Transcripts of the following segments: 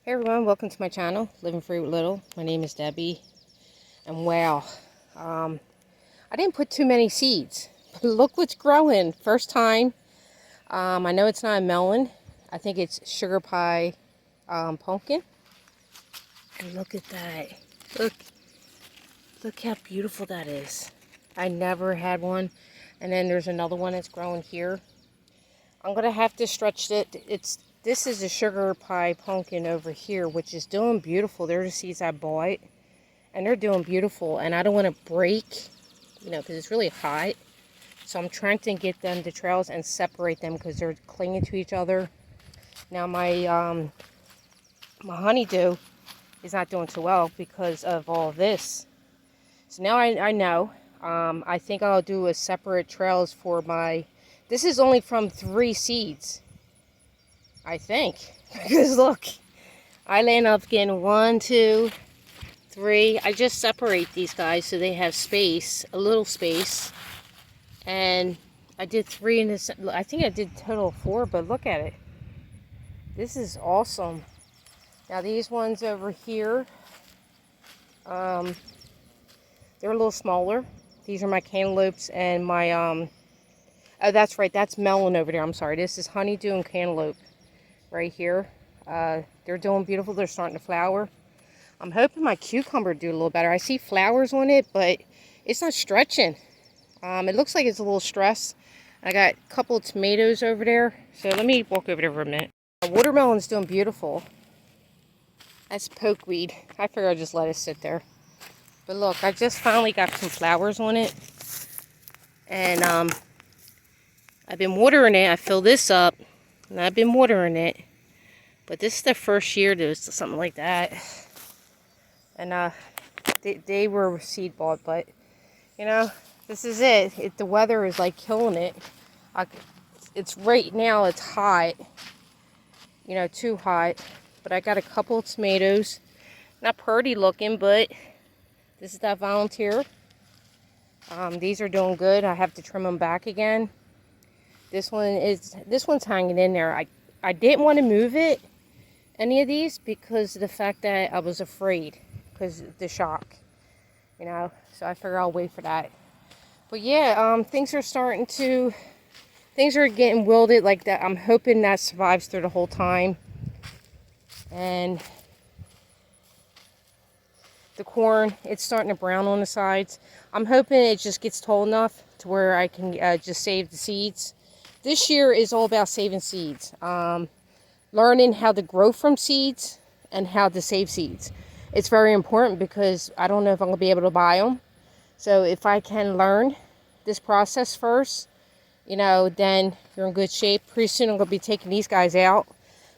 Hey everyone, welcome to my channel, Living Free with Little. My name is Debbie, and wow, I didn't put too many seeds, but look what's growing. First time. I know it's not a melon. I think it's sugar pie pumpkin. And look at that. Look how beautiful that is. I never had one. And then there's another one that's growing here. I'm gonna have to stretch it. This is a sugar pie pumpkin over here, which is doing beautiful. They're the seeds I bought, and they're doing beautiful. And I don't want to break, because it's really hot. So I'm trying to get them to trails and separate them because they're clinging to each other. Now my honeydew is not doing too well because of all this. So now I know. I think I'll do a separate trails for my. This is only from 3 seeds, I think. Because look, I end up getting 1, 2, 3. I just separate these guys so they have space, a little space. And I did 3 in this. I think I did total 4, but look at it. This is awesome. Now these ones over here, they're a little smaller. These are my cantaloupes and my oh, that's right, that's melon over there. I'm sorry. This is honeydew and cantaloupe right here. They're doing beautiful. They're starting to flower. I'm hoping my cucumber do a little better. I see flowers on it, but it's not stretching. It looks like it's a little stressed. I got a couple of tomatoes over there. So let me walk over there for a minute. The watermelon's doing beautiful. That's pokeweed. I figure I'll just let it sit there. But look, I just finally got some flowers on it. And I've been watering it. I fill this up. And I've been watering it. But this is the first year there was something like that. And they were seed bought. But, this is it. The weather is like killing it. It's right now, it's hot. Too hot. But I got a couple of tomatoes. Not pretty looking, but this is that volunteer. These are doing good. I have to trim them back again. This one's hanging in there. I didn't want to move it, any of these, because of the fact that I was afraid, because of the shock, so I figure I'll wait for that. But yeah, things are getting wilted like that. I'm hoping that survives through the whole time. And the corn, it's starting to brown on the sides. I'm hoping it just gets tall enough to where I can just save the seeds. This year is all about saving seeds. Learning how to grow from seeds and how to save seeds. It's very important because I don't know if I'm going to be able to buy them. So if I can learn this process first, then you're in good shape. Pretty soon I'm going to be taking these guys out.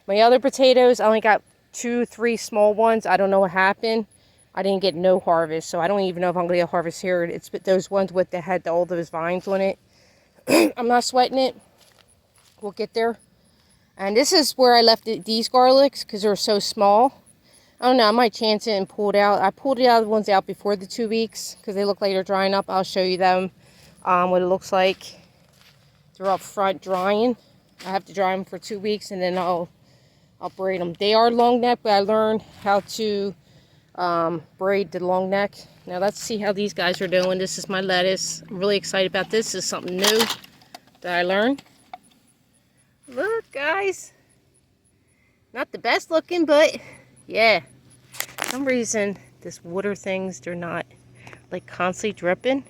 My other potatoes, I only got 2, 3 small ones. I don't know what happened. I didn't get no harvest, so I don't even know if I'm going to get a harvest here. It's those ones with that had all those vines on it. I'm not sweating it. We'll get there. And this is where I left these garlics because they're so small. I don't know. I might chance it and pull it out. I pulled the other ones out before the 2 weeks because they look like they're drying up. I'll show you them, what it looks like. They're up front drying. I have to dry them for 2 weeks and then I'll braid them. They are long neck, but I learned how to braid the long neck. Now let's see how these guys are doing. This is my lettuce. I'm really excited about this. This is something new that I learned. Look, guys. Not the best looking, but yeah. For some reason, this water things, they're not like constantly dripping.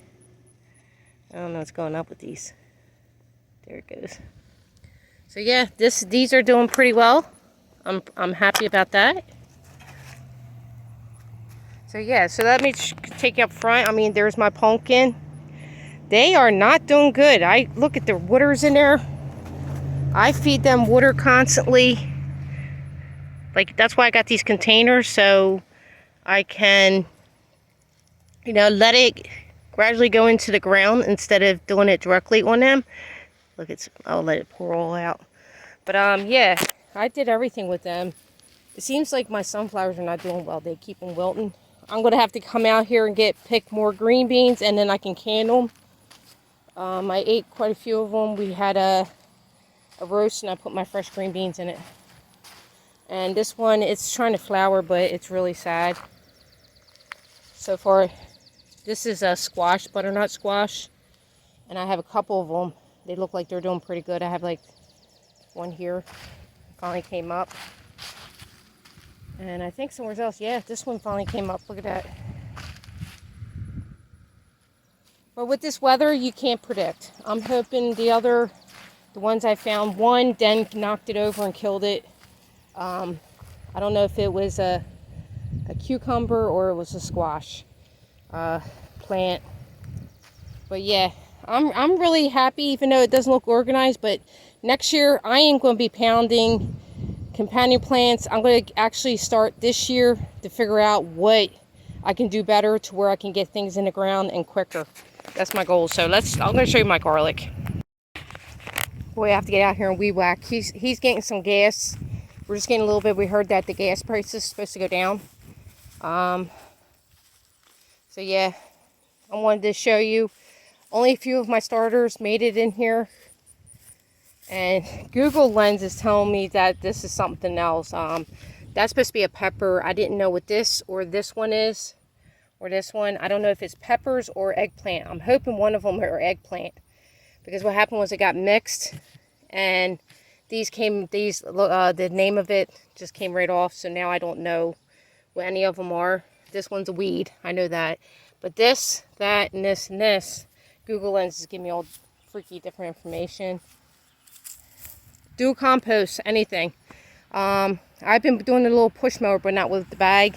I don't know what's going up with these. There it goes. So yeah, these are doing pretty well. I'm happy about that. So yeah, so let me take you up front. I mean, there's my pumpkin. They are not doing good. I look at the waters in there. I feed them water constantly. Like, that's why I got these containers, so I can, let it gradually go into the ground instead of doing it directly on them. Look, I'll let it pour all out. But yeah, I did everything with them. It seems like my sunflowers are not doing well. They keep them wilting. I'm going to have to come out here and pick more green beans, and then I can can them. I ate quite a few of them. We had a roast, and I put my fresh green beans in it. And this one, it's trying to flower, but it's really sad. So far, this is a squash, butternut squash. And I have a couple of them. They look like they're doing pretty good. I have like one here. Finally came up. And I think somewhere else. Yeah, this one finally came up. Look at that. But with this weather, you can't predict. I'm hoping the ones I found, one then knocked it over and killed it. I don't know if it was a cucumber or it was a squash plant. But yeah, I'm really happy, even though it doesn't look organized. But next year, I ain't going to be pounding companion plants. I'm going to actually start this year to figure out what I can do better to where I can get things in the ground and quicker. That's my goal. So I'm going to show you my garlic. Boy, I have to get out here and weed whack. He's getting some gas. We're just getting a little bit. We heard that the gas price is supposed to go down. So yeah, I wanted to show you. Only a few of my starters made it in here. And Google Lens is telling me that this is something else. That's supposed to be a pepper. I didn't know what this or this one is. Or this one. I don't know if it's peppers or eggplant. I'm hoping one of them are eggplant. Because what happened was it got mixed. And the name of it just came right off. So now I don't know what any of them are. This one's a weed. I know that. But this, that, and this, Google Lens is giving me all freaky different information. Do compost, anything. I've been doing a little push mower, but not with the bag.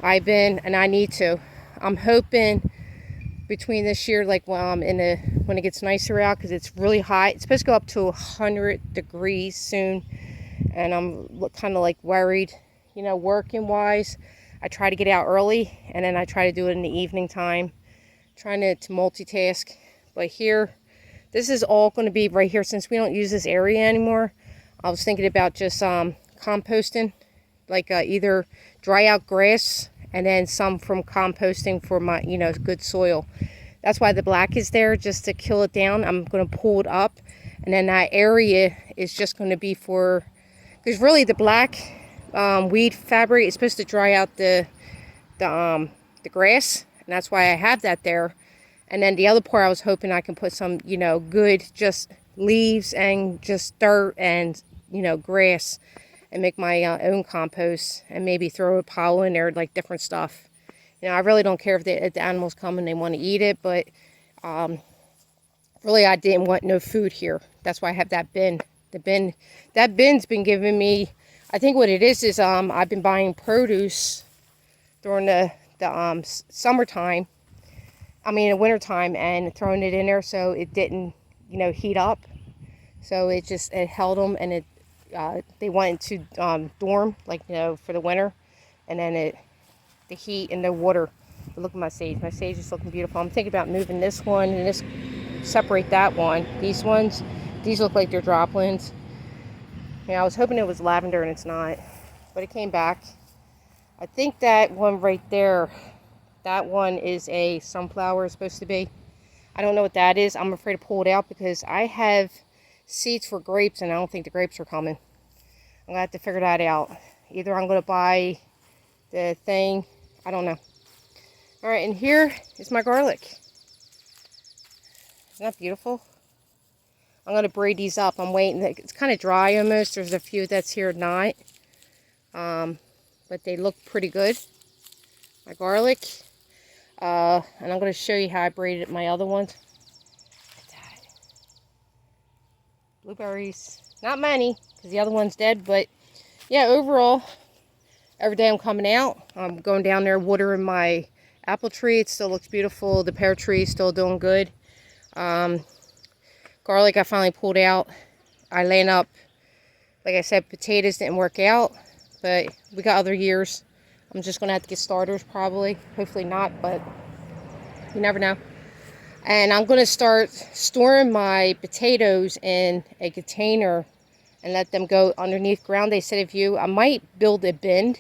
And I need to. I'm hoping between this year, like when it gets nicer out, because it's really hot. It's supposed to go up to 100 degrees soon. And I'm kind of like worried, you know, working wise. I try to get out early, and then I try to do it in the evening time. Trying to multitask. But here, this is all going to be right here. Since we don't use this area anymore, I was thinking about just composting. Like either dry out grass and then some from composting for my, you know, good soil. That's why the black is there, just to kill it down. I'm going to pull it up. And then that area is just going to be for, because really the black weed fabric is supposed to dry out the grass. And that's why I have that there. And then the other part, I was hoping I can put some, you know, good just leaves and just dirt and, you know, grass, and make my own compost, and maybe throw a pile in there, like different stuff. You know, I really don't care if the animals come and they want to eat it, but really I didn't want no food here. That's why I have that bin. That bin's been giving me, I think what it is I've been buying produce during the summertime, the wintertime, and throwing it in there so it didn't, you know, heat up. So it held them, and they went to dorm, like, you know, for the winter. And then the heat and the water. But look at my sage. My sage is looking beautiful. I'm thinking about moving this one and separate that one. These ones, these look like they're droplings. Yeah, I was hoping it was lavender, and it's not. But it came back. I think that one right there, that one is a sunflower, it's supposed to be. I don't know what that is. I'm afraid to pull it out because I have seeds for grapes, and I don't think the grapes are coming. I'm going to have to figure that out. Either I'm going to buy the thing. I don't know. All right, and here is my garlic. Isn't that beautiful? I'm going to braid these up. I'm waiting. It's kind of dry almost. There's a few that's here not. But they look pretty good. My garlic. And I'm going to show you how I braided my other ones. Blueberries. Not many, because the other one's dead. But, yeah, overall, every day I'm coming out. I'm going down there watering my apple tree. It still looks beautiful. The pear tree is still doing good. Garlic I finally pulled out. I laying up, like I said, potatoes didn't work out. But we got other years. I'm just going to have to get starters probably. Hopefully not, but you never know. And I'm going to start storing my potatoes in a container and let them go underneath ground. They said I might build a bin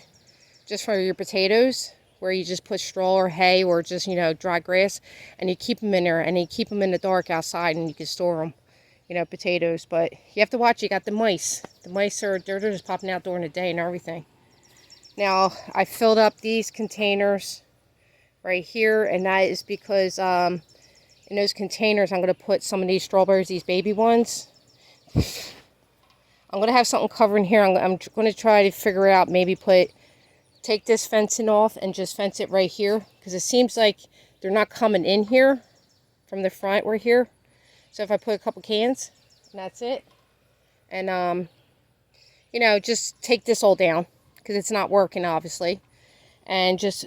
just for your potatoes, where you just put straw or hay or just, you know, dry grass, and you keep them in there, and you keep them in the dark outside, and you can store them. you know, potatoes. But you have to watch. You got the mice. The mice they're just popping out during the day and everything. Now, I filled up these containers right here, and that is because in those containers I'm going to put some of these strawberries, these baby ones. I'm going to have something covering here. I'm going to try to figure out, maybe take this fencing off and just fence it right here, because it seems like they're not coming in here from the front. We're here. So if I put a couple cans, and that's it. And, you know, just take this all down, because it's not working, obviously. And just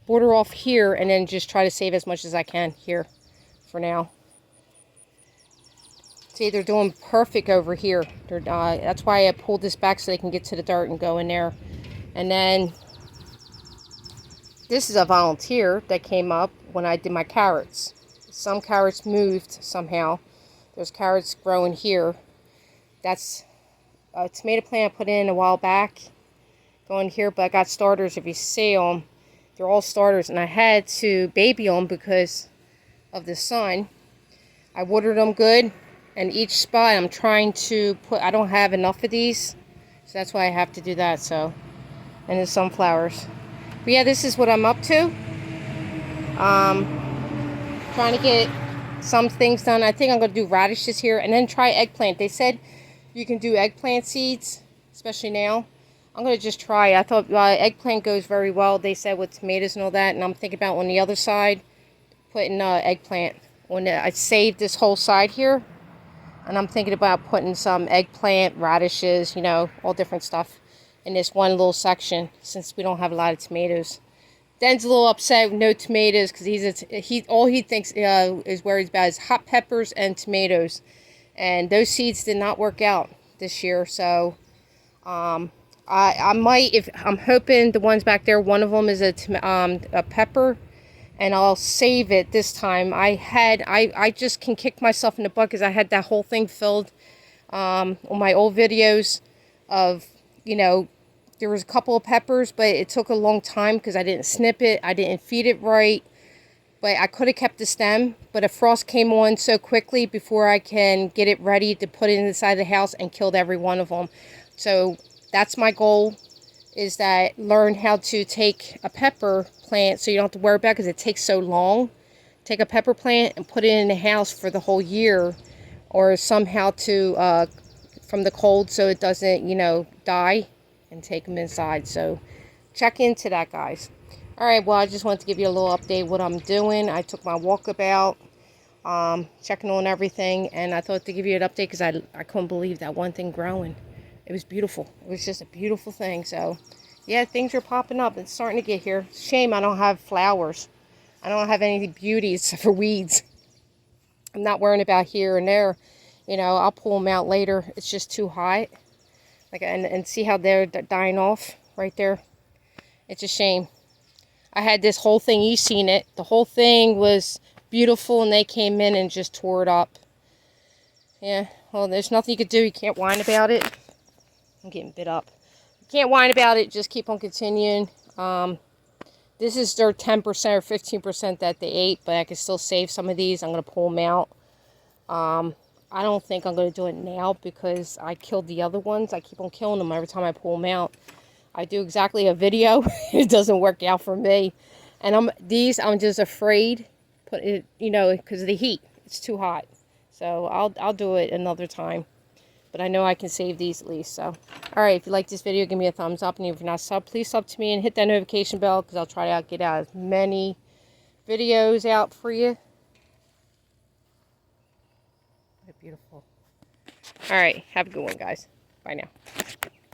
border off here, and then just try to save as much as I can here for now. See, they're doing perfect over here. That's why I pulled this back, so they can get to the dirt and go in there. And then this is a volunteer that came up when I did my carrots. Some carrots moved somehow. There's carrots growing here. That's a tomato plant I put in a while back. Going here, but I got starters. If you see them, they're all starters. And I had to baby them because of the sun. I watered them good. And each spot I'm trying to put, I don't have enough of these. So that's why I have to do that. So, and the sunflowers. But yeah, this is what I'm up to. Trying to get some things done. I think I'm going to do radishes here and then try eggplant. They said you can do eggplant seeds, especially now. I'm going to just try. I thought eggplant goes very well, they said, with tomatoes and all that. And I'm thinking about on the other side, putting eggplant. I saved this whole side here. And I'm thinking about putting some eggplant, radishes, you know, all different stuff in this one little section, since we don't have a lot of tomatoes. Dan's a little upset with no tomatoes, because all he thinks is worried about is hot peppers and tomatoes. And those seeds did not work out this year. So I might, if I'm hoping the ones back there, one of them is a pepper. And I'll save it this time. I just can kick myself in the butt, because I had that whole thing filled on my old videos of, you know, there was a couple of peppers, but it took a long time because I didn't snip it. I didn't feed it right. But I could have kept the stem, but a frost came on so quickly before I can get it ready to put it inside the house, and killed every one of them. So that's my goal, is that learn how to take a pepper plant, so you don't have to worry about it, because it takes so long. Take a pepper plant and put it in the house for the whole year, or somehow to from the cold, so it doesn't, you know, die, and take them inside. So check into that, guys. All right, well, I just wanted to give you a little update what I'm doing. I took my walkabout, checking on everything, and I thought to give you an update, because I couldn't believe that one thing growing. It was beautiful. It was just a beautiful thing. So yeah, things are popping up. It's starting to get here. Shame I don't have flowers. I don't have any beauty except for weeds. I'm not worrying about here and there. You know, I'll pull them out later. It's just too hot. Like, and see how they're dying off right there. It's a shame. I had this whole thing. You've seen it. The whole thing was beautiful, and they came in and just tore it up. Yeah, well, there's nothing you could do. You can't whine about it. I'm getting bit up. Can't whine about it. Just keep on continuing. This is their 10% or 15% that they ate, but I can still save some of these. I'm going to pull them out. I don't think I'm going to do it now, because I killed the other ones. I keep on killing them every time I pull them out. I do exactly a video. It doesn't work out for me. And I'm just afraid, put it, you know, because of the heat. It's too hot. So I'll do it another time. But I know I can save these at least. So, all right, if you like this video, give me a thumbs up. And if you're not subbed, please sub to me and hit that notification bell, because I'll try to get out as many videos out for you. Beautiful. All right, have a good one, guys. Bye now.